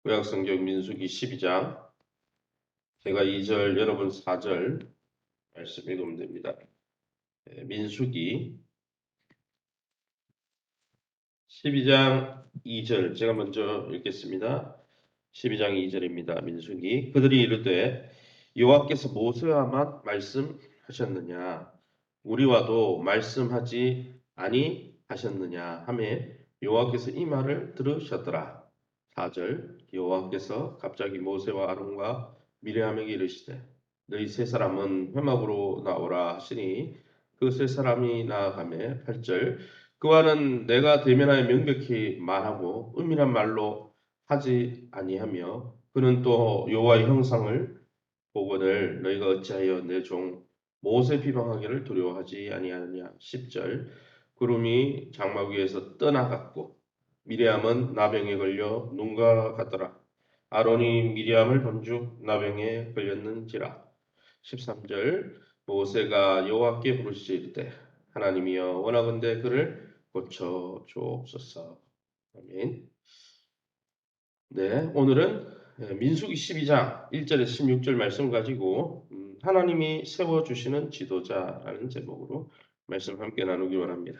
구약성경 민수기 12장 제가 2절 여러분 4절 말씀 읽으면 됩니다. 민수기 12장 2절 제가 먼저 읽겠습니다. 12장 2절입니다. 민수기 그들이 이르되 여호와께서 모세와만 말씀하셨느냐 우리와도 말씀하지 아니하셨느냐 하매 여호와께서 이 말을 들으셨더라. 4절 여호와께서 갑자기 모세와 아론과 미리암에게 이르시되 너희 세 사람은 회막으로 나오라 하시니 그 세 사람이 나아가매 8절 그와는 내가 대면하여 명백히 말하고 은밀한 말로 하지 아니하며 그는 또 여호와의 형상을 보거늘 너희가 어찌하여 내 종 모세 비방하기를 두려워하지 아니하느냐. 10절 구름이 장막 위에서 떠나갔고 미리암은 나병에 걸려 눈과 같더라. 아론이 미리암을 본즉 나병에 걸렸는지라. 13절 모세가 여호와께 부르시되 하나님이여 원하건대 그를 고쳐 주옵소서. 아멘. 네, 오늘은 민수기 12장 1절에서 16절 말씀 가지고 하나님이 세워주시는 지도자라는 제목으로 말씀 함께 나누기 원합니다.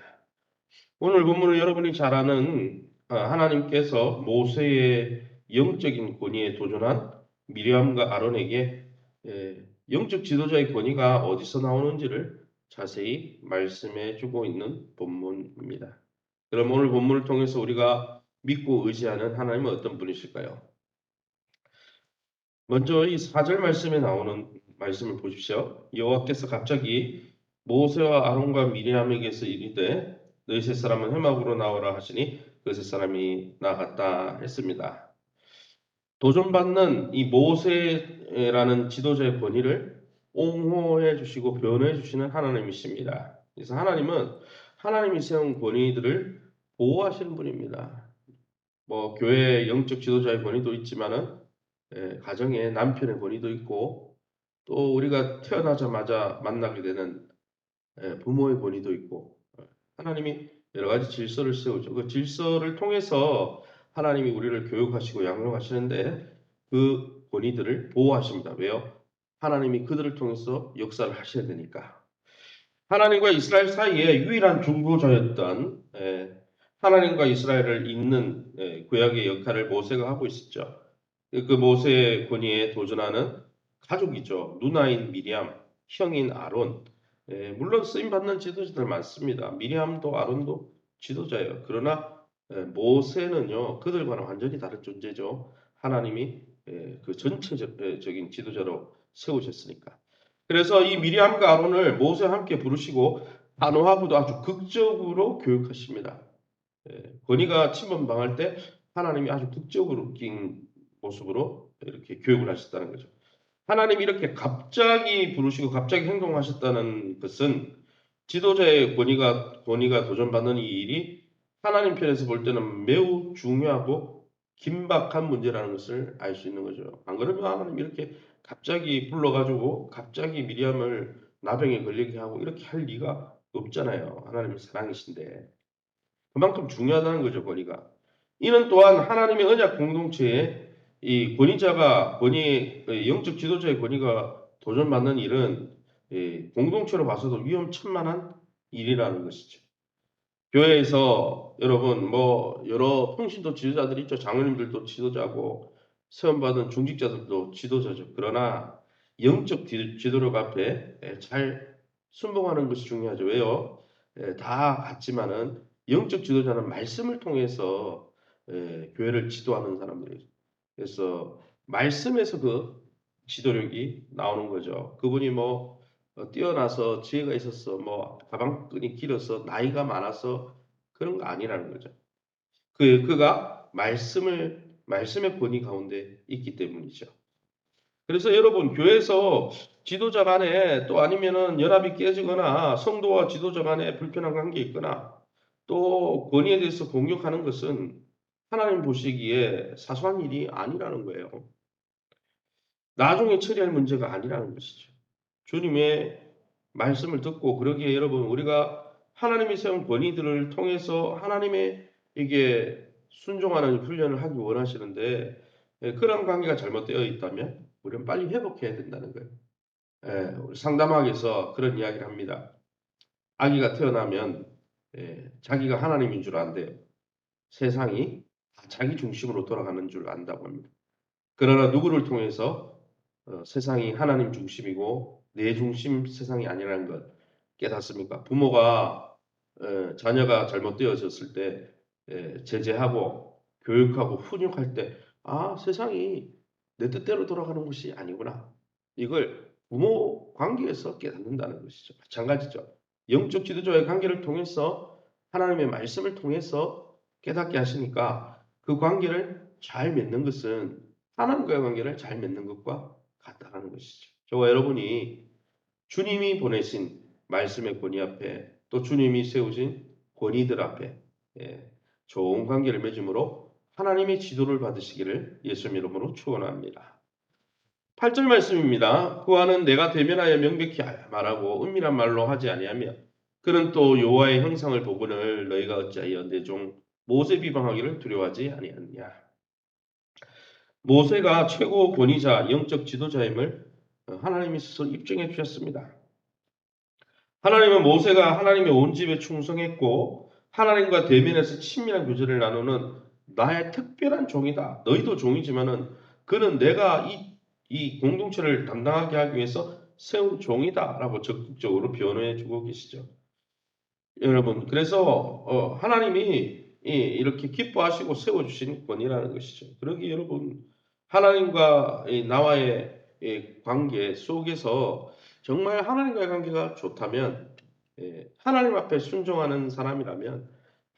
오늘 본문은 여러분이 잘 아는 하나님께서 모세의 영적인 권위에 도전한 미리암과 아론에게 영적 지도자의 권위가 어디서 나오는지를 자세히 말씀해 주고 있는 본문입니다. 그럼 오늘 본문을 통해서 우리가 믿고 의지하는 하나님은 어떤 분이실까요? 먼저 이 4절 말씀에 나오는 말씀을 보십시오. 여호와께서 갑자기 모세와 아론과 미리암에게서 이르되 너희 세 사람은 회막으로 나오라 하시니 그 세 사람이 나갔다 했습니다. 도전받는 이 모세라는 지도자의 권위를 옹호해 주시고 변호해 주시는 하나님이십니다. 그래서 하나님은 하나님이 세운 권위들을 보호하시는 분입니다. 뭐 교회의 영적 지도자의 권위도 있지만은 가정의 남편의 권위도 있고 또 우리가 태어나자마자 만나게 되는 부모의 권위도 있고 하나님이 여러 가지 질서를 세우죠. 그 질서를 통해서 하나님이 우리를 교육하시고 양육하시는데 그 권위들을 보호하십니다. 왜요? 하나님이 그들을 통해서 역사를 하셔야 되니까. 하나님과 이스라엘 사이에 유일한 중보자였던 하나님과 이스라엘을 잇는 구약의 역할을 모세가 하고 있었죠. 그 모세의 권위에 도전하는 가족이죠. 누나인 미리암, 형인 아론. 물론 쓰임받는 지도자들 많습니다. 미리암도 아론도 지도자예요. 그러나 모세는요, 그들과는 완전히 다른 존재죠. 하나님이 그 전체적인 지도자로 세우셨으니까. 그래서 이 미리암과 아론을 모세와 함께 부르시고 단호하고도 아주 극적으로 교육하십니다. 권위가 침범당할 때 하나님이 아주 극적인 모습으로 이렇게 교육을 하셨다는 거죠. 하나님이 이렇게 갑자기 부르시고 갑자기 행동하셨다는 것은 지도자의 권위가 도전받는 이 일이 하나님 편에서 볼 때는 매우 중요하고 긴박한 문제라는 것을 알 수 있는 거죠. 안 그러면 하나님 이렇게 갑자기 불러가지고 갑자기 미리암을 나병에 걸리게 하고 이렇게 할 리가 없잖아요. 하나님의 사랑이신데. 그만큼 중요하다는 거죠, 권위가. 이는 또한 하나님의 언약 공동체에 이 영적 지도자의 권위가 도전받는 일은 공동체로 봐서도 위험천만한 일이라는 것이죠. 교회에서 여러분 뭐 여러 평신도 지도자들이 있죠. 장로님들도 지도자고 세움받은 중직자들도 지도자죠. 그러나 영적 지도력 앞에 잘 순종하는 것이 중요하죠. 왜요? 다 같지만은 영적 지도자는 말씀을 통해서 교회를 지도하는 사람들이죠. 그래서 말씀에서 그 지도력이 나오는 거죠. 그분이 뭐 뛰어나서 지혜가 있어서 뭐 가방끈이 길어서 나이가 많아서 그런 거 아니라는 거죠. 그가 말씀의 권위 가운데 있기 때문이죠. 그래서 여러분 교회에서 지도자 간에 또 아니면은 연합이 깨지거나 성도와 지도자 간에 불편한 관계 있거나 또 권위에 대해서 공격하는 것은 하나님 보시기에 사소한 일이 아니라는 거예요. 나중에 처리할 문제가 아니라는 것이죠. 주님의 말씀을 듣고 그러기에 여러분 우리가 하나님이 세운 권위들을 통해서 하나님의 이게 순종하는 훈련을 하기 원하시는데 그런 관계가 잘못되어 있다면 우리는 빨리 회복해야 된다는 거예요. 우리 상담학에서 그런 이야기를 합니다. 아기가 태어나면 자기가 하나님인 줄 안대요. 세상이 다 자기 중심으로 돌아가는 줄 안다고 합니다. 그러나 누구를 통해서 세상이 하나님 중심이고 내 중심 세상이 아니라는 걸 깨닫습니까? 부모가 자녀가 잘못되어졌을 때 제재하고 교육하고 훈육할 때 세상이 내 뜻대로 돌아가는 것이 아니구나. 이걸 부모 관계에서 깨닫는다는 것이죠. 마찬가지죠. 영적 지도자의 관계를 통해서 하나님의 말씀을 통해서 깨닫게 하시니까 그 관계를 잘 맺는 것은 하나님과의 관계를 잘 맺는 것과 같다는 것이죠. 저와 여러분이 주님이 보내신 말씀의 권위 앞에 또 주님이 세우신 권위들 앞에 좋은 관계를 맺음으로 하나님의 지도를 받으시기를 예수님 이름으로 축원합니다. 8절 말씀입니다. 그와는 내가 대면하여 명백히 말하고 은밀한 말로 하지 아니하며 그는 또 여호와의 형상을 보거늘 너희가 어찌하여 내 종 모세 비방하기를 두려워하지 아니하느냐. 모세가 최고 권위자, 영적 지도자임을 하나님이 스스로 입증해 주셨습니다. 하나님은 모세가 하나님의 온 집에 충성했고 하나님과 대면해서 친밀한 교제를 나누는 나의 특별한 종이다. 너희도 종이지만은 그는 내가 이 공동체를 담당하게 하기 위해서 세운 종이다라고 적극적으로 변호해 주고 계시죠. 여러분, 그래서 하나님이 이렇게 기뻐하시고 세워주신 권이라는 것이죠. 그러기 여러분, 하나님과 나와의 관계 속에서 정말 하나님과의 관계가 좋다면, 하나님 앞에 순종하는 사람이라면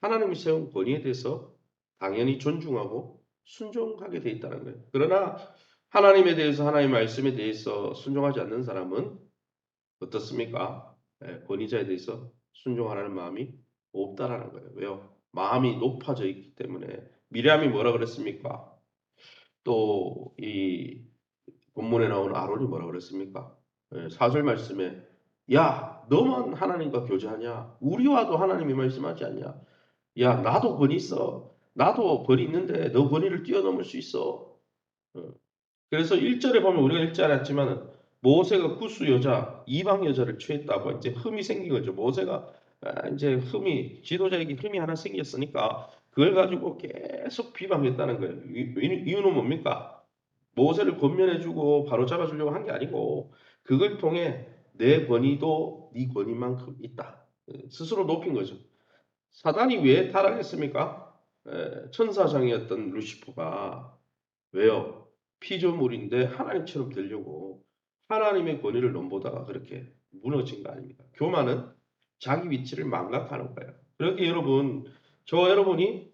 하나님이 세운 권위에 대해서 당연히 존중하고 순종하게 돼 있다는 거예요. 그러나 하나님에 대해서 하나님의 말씀에 대해서 순종하지 않는 사람은 어떻습니까? 권위자에 대해서 순종하라는 마음이 없다라는 거예요. 왜요? 마음이 높아져 있기 때문에. 미리암이 뭐라 그랬습니까? 또 이 본문에 나오는 아론이 뭐라 그랬습니까? 4절 말씀에 야 너만 하나님과 교제하냐? 우리와도 하나님이 말씀하지 않냐? 야 나도 권위 있어. 나도 권위 있는데 너 권위를 뛰어넘을 수 있어. 어, 그래서 1절에 보면 우리가 읽지 않았지만 모세가 구스 여자, 이방 여자를 취했다고 이제 흠이 생긴 거죠. 모세가 이제 지도자에게 흠이 하나 생겼으니까 그걸 가지고 계속 비방했다는 거예요. 이유는 뭡니까? 모세를 권면해주고 바로 잡아주려고 한 게 아니고 그걸 통해 내 권위도 네 권위만큼 있다. 스스로 높인 거죠. 사단이 왜 타락했습니까? 천사장이었던 루시퍼가 왜요? 피조물인데 하나님처럼 되려고 하나님의 권위를 넘보다가 그렇게 무너진 거 아닙니까? 교만은 자기 위치를 망각하는 거예요. 그렇게 여러분, 저와 여러분이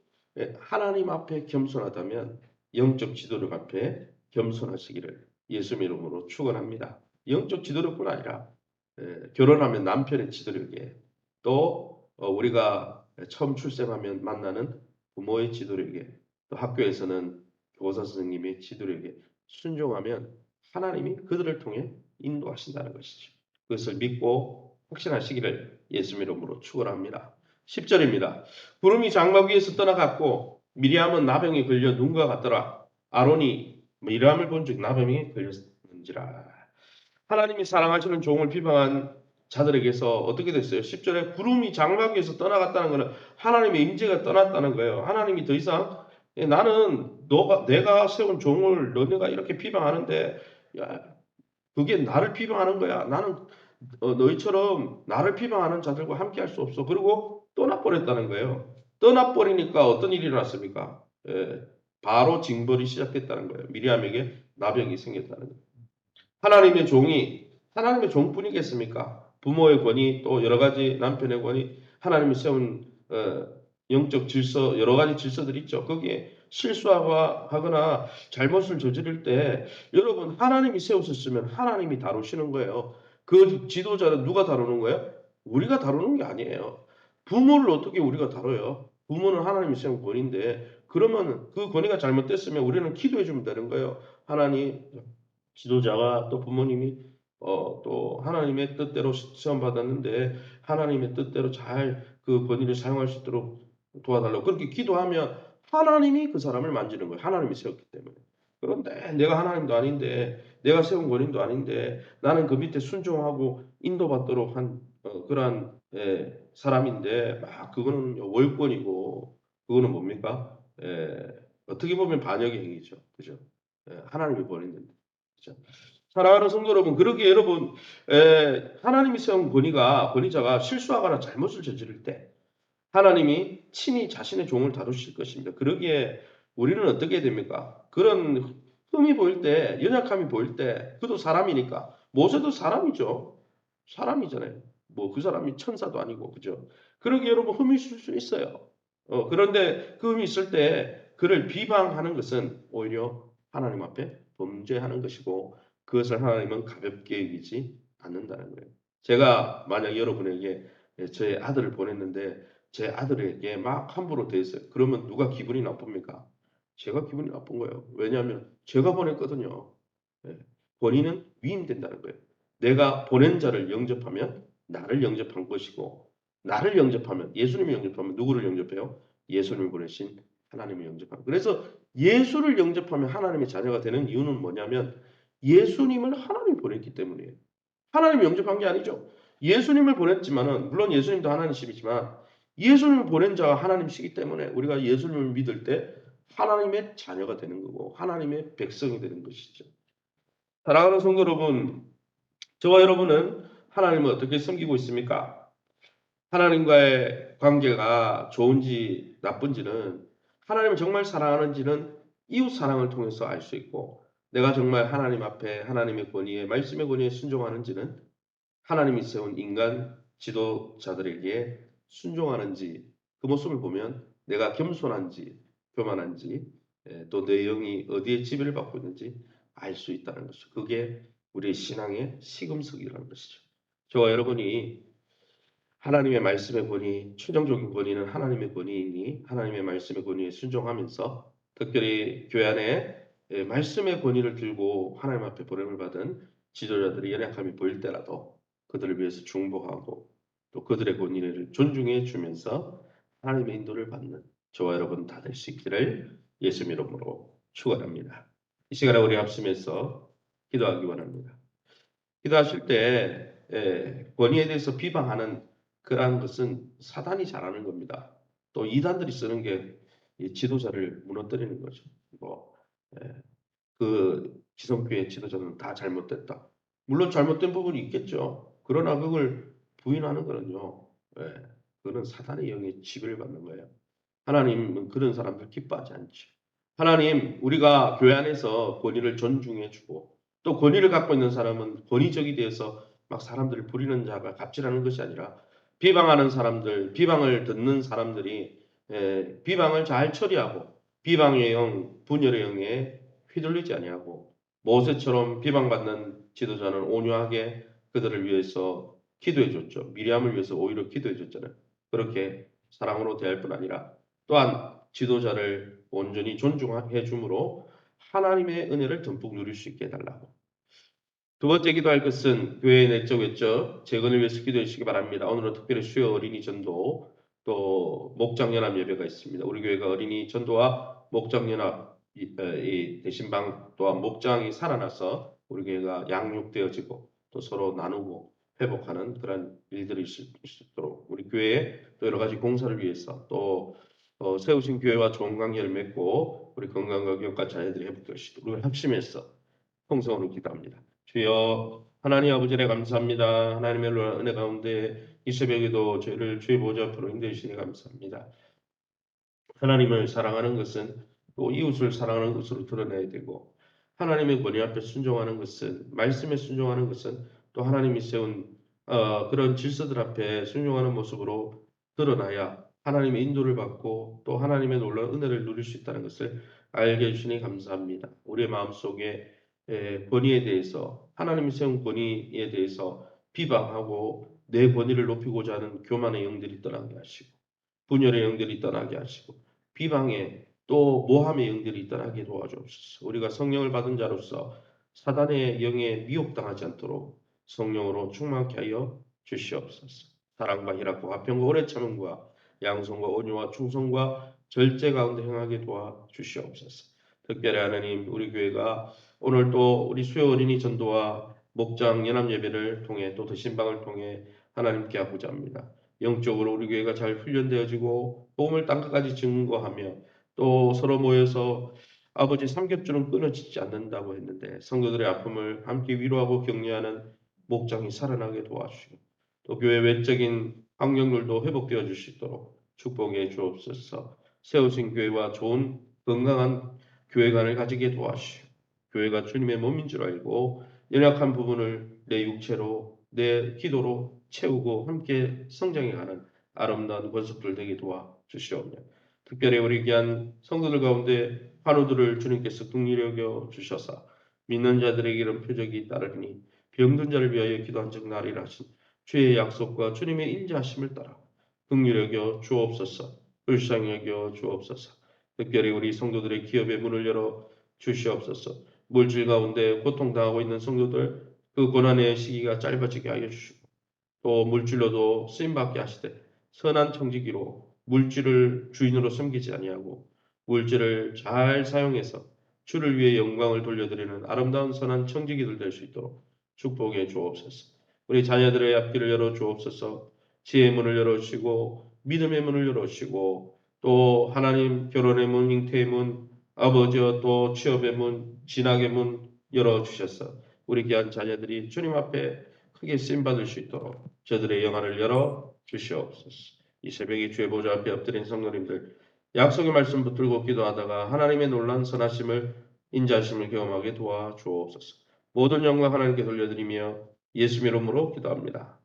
하나님 앞에 겸손하다면 영적 지도력 앞에 겸손하시기를 예수님 이름으로 축원합니다. 영적 지도력뿐 아니라 결혼하면 남편의 지도력에 또 우리가 처음 출생하면 만나는 부모의 지도력에 또 학교에서는 교사 선생님의 지도력에 순종하면 하나님이 그들을 통해 인도하신다는 것이죠. 그것을 믿고 확신하시기를 예수 이름으로 축원합니다. 10절입니다. 구름이 장막 위에서 떠나갔고 미리암은 나병에 걸려 눈과 같더라. 아론이 미리암을 본 즉 나병에 걸렸는지라. 하나님이 사랑하시는 종을 비방한 자들에게서 어떻게 됐어요? 10절에 구름이 장막 위에서 떠나갔다는 것은 하나님의 임재가 떠났다는 거예요. 하나님이 더 이상 나는 내가 세운 종을 너네가 이렇게 비방하는데 야, 그게 나를 비방하는 거야. 나는 너희처럼 나를 비방하는 자들과 함께 할 수 없어. 그리고 떠나버렸다는 거예요. 떠나버리니까 어떤 일이 일어났습니까? 바로 징벌이 시작됐다는 거예요. 미리암에게 나병이 생겼다는 거예요. 하나님의 종뿐이겠습니까? 부모의 권위 또 여러 가지 남편의 권위 하나님이 세운 영적 질서 여러 가지 질서들이 있죠. 거기에 실수하거나 잘못을 저지를 때 여러분 하나님이 세우셨으면 하나님이 다루시는 거예요. 그 지도자는 누가 다루는 거예요? 우리가 다루는 게 아니에요. 부모를 어떻게 우리가 다뤄요? 부모는 하나님이 세운 권위인데 그러면 그 권위가 잘못됐으면 우리는 기도해 주면 되는 거예요. 하나님 지도자가 또 부모님이 또 하나님의 뜻대로 시험 받았는데 하나님의 뜻대로 잘 그 권위를 사용할 수 있도록 도와달라고 그렇게 기도하면 하나님이 그 사람을 만지는 거예요. 하나님이 세웠기 때문에. 그런데 내가 하나님도 아닌데, 내가 세운 권위도 아닌데, 나는 그 밑에 순종하고 인도받도록 한 그러한 사람인데, 막 그거는 월권이고, 그거는 뭡니까? 어떻게 보면 반역의 행위죠. 그죠? 하나님이 보냈는데. 그죠? 사랑하는 성도 여러분, 그러기에 여러분, 하나님이 세운 권위자가 실수하거나 잘못을 저지를 때, 하나님이 친히 자신의 종을 다루실 것입니다. 그러기에 우리는 어떻게 됩니까? 그런 흠이 보일 때, 연약함이 보일 때, 그도 사람이니까. 모세도 사람이죠. 사람이잖아요. 뭐 그 사람이 천사도 아니고, 그죠? 그러기에 여러분 흠이 있을 수 있어요. 그런데 그 흠이 있을 때 그를 비방하는 것은 오히려 하나님 앞에 범죄하는 것이고, 그것을 하나님은 가볍게 여기지 않는다는 거예요. 제가 만약 여러분에게 저의 아들을 보냈는데 제 아들에게 막 함부로 대했어요. 그러면 누가 기분이 나쁩니까? 제가 기분이 나쁜 거예요. 왜냐하면 제가 보냈거든요. 예. 본인은 위임된다는 거예요. 내가 보낸 자를 영접하면 나를 영접한 것이고, 나를 영접하면, 예수님이 영접하면 누구를 영접해요? 예수님을 보내신 하나님을 영접하는. 그래서 예수를 영접하면 하나님의 자녀가 되는 이유는 뭐냐면 예수님을 하나님이 보냈기 때문이에요. 하나님이 영접한 게 아니죠. 예수님을 보냈지만은 물론 예수님도 하나님이시지만 예수님을 보낸 자가 하나님이시기 때문에 우리가 예수님을 믿을 때 하나님의 자녀가 되는 거고 하나님의 백성이 되는 것이죠. 사랑하는 성도 여러분, 저와 여러분은 하나님을 어떻게 섬기고 있습니까? 하나님과의 관계가 좋은지 나쁜지는 하나님을 정말 사랑하는지는 이웃 사랑을 통해서 알 수 있고 내가 정말 하나님 앞에 하나님의 권위에 말씀의 권위에 순종하는지는 하나님이 세운 인간 지도자들에게 순종하는지 그 모습을 보면 내가 겸손한지 교만한지 또 내 영이 어디에 지배를 받고 있는지 알 수 있다는 것이죠. 그게 우리의 신앙의 시금석이라는 것이죠. 저와 여러분이 하나님의 말씀의 권위, 최종적인 권위는 하나님의 권위이니 하나님의 말씀의 권위에 순종하면서 특별히 교회 안에 말씀의 권위를 들고 하나님 앞에 보냄을 받은 지도자들의 연약함이 보일 때라도 그들을 위해서 중보하고 또 그들의 권위를 존중해 주면서 하나님의 인도를 받는 저와 여러분 다 될 수 있기를 예수 이름으로 축원합니다. 이 시간에 우리 합심해서 기도하기 원합니다. 기도하실 때 권위에 대해서 비방하는 그러한 것은 사단이 잘하는 겁니다. 또 이단들이 쓰는 게 이 지도자를 무너뜨리는 거죠. 뭐, 예, 그 지성교회 지도자는 다 잘못됐다. 물론 잘못된 부분이 있겠죠. 그러나 그걸 부인하는 거는요. 예, 그거는 사단의 영에 지배를 받는 거예요. 하나님은 그런 사람들 기뻐하지 않죠. 하나님, 우리가 교회 안에서 권위를 존중해주고 또 권위를 갖고 있는 사람은 권위적이 되어서 막 사람들을 부리는 자가 갑질하는 것이 아니라 비방하는 사람들, 비방을 듣는 사람들이 비방을 잘 처리하고 비방의 영, 분열의 영에 휘둘리지 아니하고 모세처럼 비방받는 지도자는 온유하게 그들을 위해서 기도해 줬죠. 미리암을 위해서 오히려 기도해 줬잖아요. 그렇게 사랑으로 대할 뿐 아니라 또한 지도자를 온전히 존중해 주므로 하나님의 은혜를 듬뿍 누릴 수 있게 해달라고. 두 번째 기도할 것은 교회의 내적 외적 재건을 위해서 기도해 주시기 바랍니다. 오늘은 특별히 수요 어린이 전도 또 목장연합 예배가 있습니다. 우리 교회가 어린이 전도와 목장연합 이 대신방 또한 목장이 살아나서 우리 교회가 양육되어지고 또 서로 나누고 회복하는 그런 일들이 있을 수 있도록 우리 교회에 또 여러 가지 공사를 위해서 또 세우신 교회와 좋은 관계를 맺고 우리 건강과 교육과 자녀들이 회복될 수 있도록 우리 합심해서 통성으로 기도합니다. 주여 하나님 아버지에 감사합니다. 하나님의 은혜 가운데 이 새벽에도 저희를 주의 보좌 앞으로 인도해 주시니 감사합니다. 하나님을 사랑하는 것은 또 이웃을 사랑하는 것으로 드러내야 되고 하나님의 권위 앞에 순종하는 것은 말씀에 순종하는 것은 또 하나님이 세운 그런 질서들 앞에 순종하는 모습으로 드러나야 하나님의 인도를 받고 또 하나님의 놀라운 은혜를 누릴 수 있다는 것을 알게 해주시니 감사합니다. 우리의 마음속에 권위에 대해서 하나님이 세운 권위에 대해서 비방하고 내 권위를 높이고자 하는 교만의 영들이 떠나게 하시고 분열의 영들이 떠나게 하시고 비방의 또 모함의 영들이 떠나게 도와주옵소서. 우리가 성령을 받은 자로서 사단의 영에 미혹당하지 않도록 성령으로 충만케 하여 주시옵소서. 사랑과 희락과 화평과 오래 참음과 양성과 온유와 충성과 절제 가운데 행하게 도와 주시옵소서. 특별히 하나님, 우리 교회가 오늘 또 우리 수요 어린이 전도와 목장 연합 예배를 통해 또 드신방을 통해 하나님께 하고자 합니다. 영적으로 우리 교회가 잘 훈련되어지고 복음을 땅끝까지 증거하며 또 서로 모여서 아버지 삼겹줄은 끊어지지 않는다고 했는데 성도들의 아픔을 함께 위로하고 격려하는 목장이 살아나게 도와주시고 또 교회 외적인 환경들도 회복되어 줄 수 있도록 축복해 주옵소서. 세우신 교회와 좋은 건강한 교회관을 가지게 도와주시고 교회가 주님의 몸인 줄 알고 연약한 부분을 내 육체로 내 기도로 채우고 함께 성장해가는 아름다운 권속들 되게 도와주시오며 특별히 우리 귀한 성도들 가운데 환우들을 주님께서 긍휼히 여겨 주셔서 믿는 자들에게 이런 표적이 따르니 병든 자를 위하여 기도한 적 나리라 하신 주의 약속과 주님의 인자하심을 따라 긍휼히 여겨 주옵소서. 불쌍히 여겨 주옵소서. 특별히 우리 성도들의 기업의 문을 열어 주시옵소서. 물질 가운데 고통당하고 있는 성도들 그 고난의 시기가 짧아지게 하여 주시고 또 물질로도 쓰임받게 하시되 선한 청지기로 물질을 주인으로 섬기지 아니하고 물질을 잘 사용해서 주를 위해 영광을 돌려드리는 아름다운 선한 청지기들 될 수 있도록 축복해 주옵소서. 우리 자녀들의 앞길을 열어 주옵소서. 지혜의 문을 열어주시고 믿음의 문을 열어주시고 또 하나님 결혼의 문, 잉태의 문, 아버지와 또 취업의 문, 진학의 문 열어주셔서 우리 귀한 자녀들이 주님 앞에 크게 쓰임받을 수 있도록 저들의 영안을 열어 주시옵소서. 이 새벽에 주의 보좌 앞에 엎드린 성도님들 약속의 말씀 붙들고 기도하다가 하나님의 놀란 선하심을 인자하심을 경험하게 도와주옵소서. 모든 영광 하나님께 돌려드리며 예수 이름으로 기도합니다.